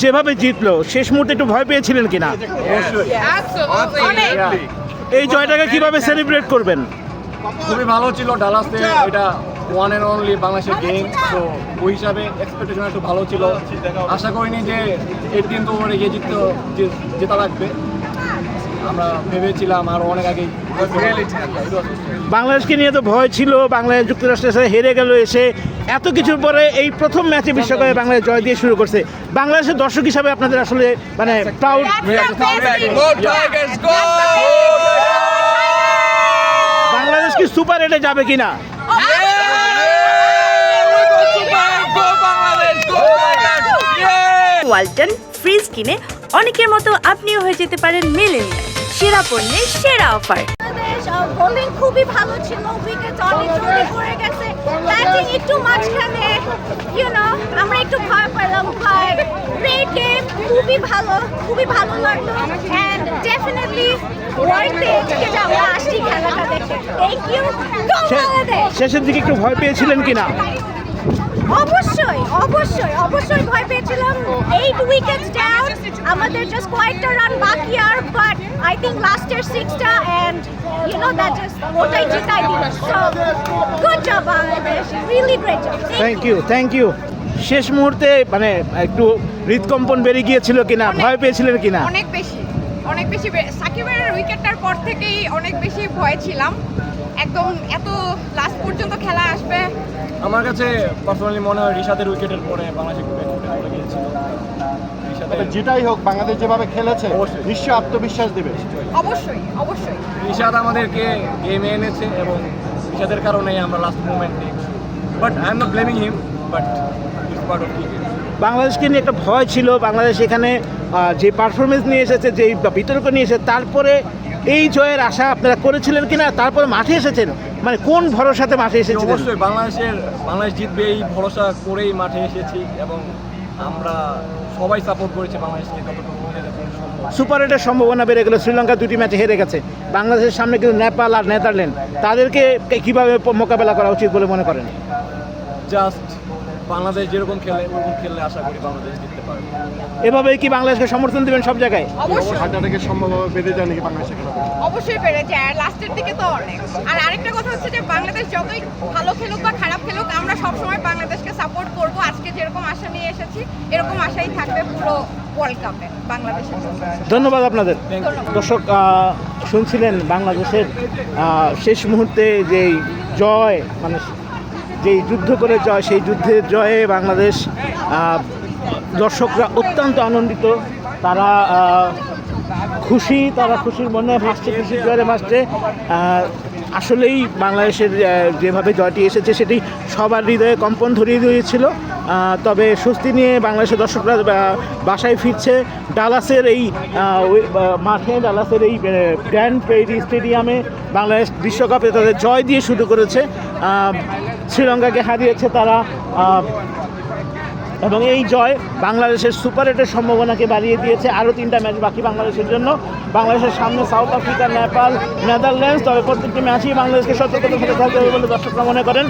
যেভাবে জিতলো শেষ মুহূর্তে একটু ভয় পেয়েছিলেন কিনা? এই জয়টাকে কিভাবে সেলিব্রেট করবেন? খুবই ভালো ছিল ডালাসে, এটা ওয়ান অ্যান্ড অনলি বাংলাদেশের গেম, তো ওই হিসাবে এক্সপেকটেশন একটু ভালো ছিল। আশা করিনি যে 18 ওভারে গিয়ে জেতা লাগবে, আমরা ভেবেছিলাম আরও অনেক আগেই। বাংলাদেশকে নিয়ে তো ভয় ছিল, বাংলাদেশ যুক্তরাষ্ট্রের সাথে হেরে গেল এসে, এত কিছুর পরে এই প্রথম ম্যাচে বিশ্বকাপে বাংলাদেশ জয় দিয়ে শুরু করছে। বাংলাদেশের দর্শক হিসাবে আপনাদের আসলে মানে প্রাউড। বাংলাদেশ কি সুপার 8-এ যাবে কিনা? ওয়ালটন ফ্রিজ কিনে অনেকের মতো আপনিও হয়ে যেতে পারেন মিলেনিয়াল। সেরা পণ্যের সেরা অফার। বোলিং খুবই ভালো ছিল, উইকেট অনেক জলদি পড়ে গেছে, ব্যাটিং একটু মাঝখানে আমরা একটু ভয় পেলাম। গ্রেট গেম, খুবই ভালো লাগলো, এন্ড ডেফিনেটলি ওয়ার্থ ইট যে আমরা আসছি খেলাটা দেখে। Thank you. শেষের দিকে একটু ভয় পেয়েছিলেন কিনা? অবশ্যই ভয় পেয়েছিলাম। 8 উইকেটস ডাউন, আমাদের জাস্ট কয়েকটা রান বাকি আর, বাট আই থিংক লাস্টের 6টা এন্ড দ্যাট জাস্ট ওটাই জিতাই দিল। So good job Bangladesh, really great job. Thank you. শেষ মুহূর্তে মানে একটু হৃদকম্পন বেড়ে গিয়েছিল কিনা, ভয় পেয়েছিলেন কিনা? অনেক বেশি সাকিবের উইকেটটার পর থেকেই অনেক বেশি ভয় ছিলাম, একদম এত লাস্ট পর্যন্ত খেলা আসবে। আমার কাছে পার্সোনালি মনে হয় রিশাদের উইকেটের পরে বাংলাদেশ পড়ে গিয়েছিল। যেটাই হোক বাংলাদেশ যেভাবে খেলেছে অবশ্যই। নিশ্চয়ই আত্মবিশ্বাস দেবে। অবশ্যই রিশাদ আমাদেরকে গেমে এনেছে এবং রিশাদের কারণেই আমরা লাস্ট মোমেন্টে, but I am not blaming him, but it's part of cricket. বাংলাদেশকে নিয়ে একটা ভয় ছিল, বাংলাদেশ এখানে যে পারফরমেন্স নিয়ে এসেছে, যে বিতর্ক নিয়ে এসেছে, তারপরে এই জয়ের আশা আপনারা করেছিলেন কিনা? তারপরে মাঠে এসেছেন, মানে কোন ভরসাতে মাঠে এসেছিলেন? অবশ্যই বাংলাদেশ জিতবে এই ভরসা করেই মাঠে এসেছি এবং আমরা সবাই সাপোর্ট করেছি বাংলাদেশকে যতটুকু সম্ভব। সুপার 8-এর সম্ভাবনা বেড়ে গেল, শ্রীলঙ্কা 2টি ম্যাচে হেরে গেছে, বাংলাদেশের সামনে কিন্তু নেপাল আর নেদারল্যান্ড, তাদেরকে কিভাবে মোকাবেলা করা উচিত বলে মনে করেন? জাস্ট বাংলাদেশ যেরকম খেলে ওরকম খেললে আশা করি বাংলাদেশ জিততে পারবে। এভাবেই কি বাংলাদেশকে সমর্থন দেবেন সব জায়গায়? হার্ট সম্ভবভাবে বেড়ে যায় নাকি বাংলাদেশে খেলা? অবশ্যই বেড়ে যায়, আর লাস্টের দিকে তো অনেক। আর আরেকটা কথা হচ্ছে যে বাংলাদেশ যতই ভালো খেলুক বা খারাপ খেলুক, আমরা সবসময় বাংলাদেশকে সাপোর্ট করব। আজকে যেরকম আশা নিয়ে এসেছি এরকম আশাই থাকবে পুরো ওয়ার্ল্ড কাপে বাংলাদেশের জন্য। ধন্যবাদ আপনাদের। দর্শক শুনছিলেন বাংলাদেশের শেষ মুহূর্তে যেই জয়, মানে যেই যুদ্ধ করে জয়, সেই যুদ্ধের জয়ে বাংলাদেশ দর্শকরা অত্যন্ত আনন্দিত, তারা খুশি, তারা খুশির মনে ভাসছে, খুশির জয়ে ভাসছে। আসলেই বাংলাদেশের যেভাবে জয়টি এসেছে সেটি সবার হৃদয়ে কম্পন ধরিয়ে দিয়েছিল। তবে স্বস্তি নিয়ে বাংলাদেশের দর্শকরা বাসায় ফিরছে। ডালাসের এই মাঠে, ডালাসের এই গ্র্যান্ড প্রেইরি স্টেডিয়ামে বাংলাদেশ বিশ্বকাপে তাদের জয় দিয়ে শুরু করেছে, শ্রীলঙ্কাকে হারিয়েছে তারা, এবং এই জয় বাংলাদেশের সুপার 8-এর সম্ভাবনাকে বাড়িয়ে দিয়েছে। আরও 3টা ম্যাচ বাকি বাংলাদেশের জন্য। বাংলাদেশের সামনে সাউথ আফ্রিকা, নেপাল, নেদারল্যান্ডস, তবে প্রত্যেকটি ম্যাচই বাংলাদেশকে সতর্কতার সাথে খেলতে হবে বলে দর্শকরা মনে করেন।